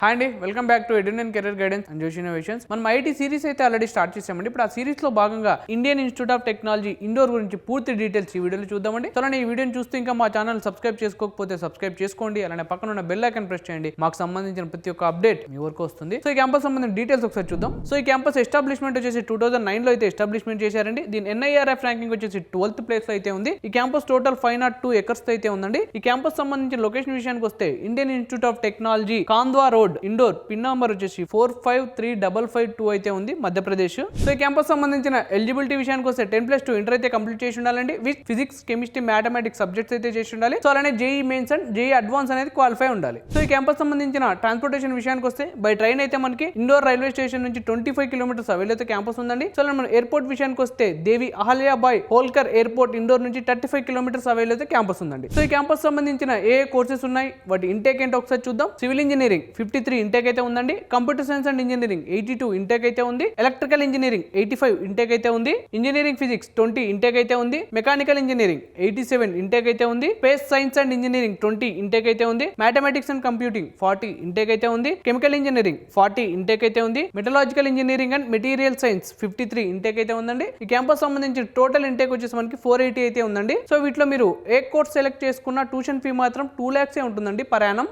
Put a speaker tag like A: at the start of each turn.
A: Hi అండి, welcome back to Edun career guidance and Josh innovations. మనం IT series అయితే already start చేసామండి. ఇప్పుడు ఆ సిరీస్ లో భాగంగా Indian Institute of Technology Indore గురించి పూర్తి డీటెయిల్స్ ఈ వీడియోలో చూద్దామండి. అలానే ఈ వీడియోని చూస్తూ ఇంకా మా ఛానల్ సబ్స్క్రైబ్ చేసుకోకపోతే సబ్స్క్రైబ్ చేసుకోండి. అలానే పక్కన ఉన్న బెల్ ఐకాన్ ప్రెస్ చేయండి. మాకు సంబంధించిన ప్రతి ఒక్క అప్డేట్ మీ వరకు వస్తుంది. సో ఈ క్యాంపస్ సంబంధించిన డీటెయిల్స్ ఒకసారి చూద్దాం. సో ఈ క్యాంపస్ ఎస్టాబ్లిష్మెంట్ వచ్చేసి 2009 లో అయితే ఎస్టాబ్లిష్మెంట్ చేశారండి. దీని NIRF ర్యాంకింగ్ వచ్చేసి 12th ప్లేస్ అయితే ఉంది. ఈ క్యాంపస్ టోటల్ 502 ఎకర్స్ అయితే ఉందండి. ఈ క్యాంపస్ సంబంధించిన లొకేషన్ విషయానికి వస్తే Indian Institute of Technology Khandwa road Indore pin number వచ్చేసి 453552 అయితే ఉంది, మధ్యప్రదేశ్. సో ఈ క్యాంపస్ సంబంధించిన ఎలిజిబిలిటీ విషయానికి వస్తే 10+2 ఇంటర్ అయితే కంప్లీట్ చేసి ఉండాలండి. With physics, chemistry, mathematics subjects అయితే చేసి ఉండాలి. సో అలానే JEE mains and JEE advance అనేది క్వాలిఫై ఉండాలి. సో ఈ క్యాంపస్ సంబంధించిన ట్రాన్స్పోర్టేషన్ విషయానికి వస్తే బై ట్రైన్ అయితే మనకి ఇండోర్ రైల్వే స్టేషన్ నుంచి 25 కిలోమీటర్స్ అవైల్ అయితే క్యాంపస్ ఉందండి. సో మన ఎయిర్పోర్ట్ విషయానికి వస్తే దేవి అహల్యాబాయ్ హోల్కర్ ఎయిర్పోర్ట్ ఇండోర్ నుంచి 35 కిలోమీటర్స్ అవైల్ అయితే క్యాంపస్ ఉందండి. సో ఈ క్యాంపస్ సంబంధించిన ఏ కోర్సెస్ ఉన్నాయి, వాటి ఇంటేక్ ఏంటో ఒకసారి చూద్దాం. సివిల్ ఇంజనీరింగ్ 53 ఇంటేక్ అయితే ఉందండి. Computer science and engineering 82 intake అయితే ఉంది. ఎలక్ట్రికల్ ఇంజనీరింగ్ 85 ఇంటేక్ అయితే ఉంది. ఇంజనీరింగ్ ఫిజిక్స్ 20 ఇంటేక్ అయితే ఉంది. మెకానికల్ ఇంజనీరింగ్ 87 ఇంటేక్ అయితే ఉంది. Space science and engineering 20 intake అయితే ఉంది. మ్యాథమెటిక్స్ అండ్ కంప్యూటింగ్ 40 ఇంటేక్ అయితే ఉంది. కెమికల్ ఇంజనీరింగ్ 40 ఇంటేక్ అయితే ఉంది. మెటలాజికల్ engineering and material science 53 intake అయితే ఉందండి. ఈ క్యాంపస్ సంబంధించిన టోటల్ ఇంటేక్ వచ్చేసి మనకి 480 అయితే ఉందండి. సో వీటిలో మీరు ఏ కోర్స్ సెలెక్ట్ చేసుకున్న ట్యూషన్ ఫీ మాత్రం 2 lakhs ఉంటుందండి పర్ యానం.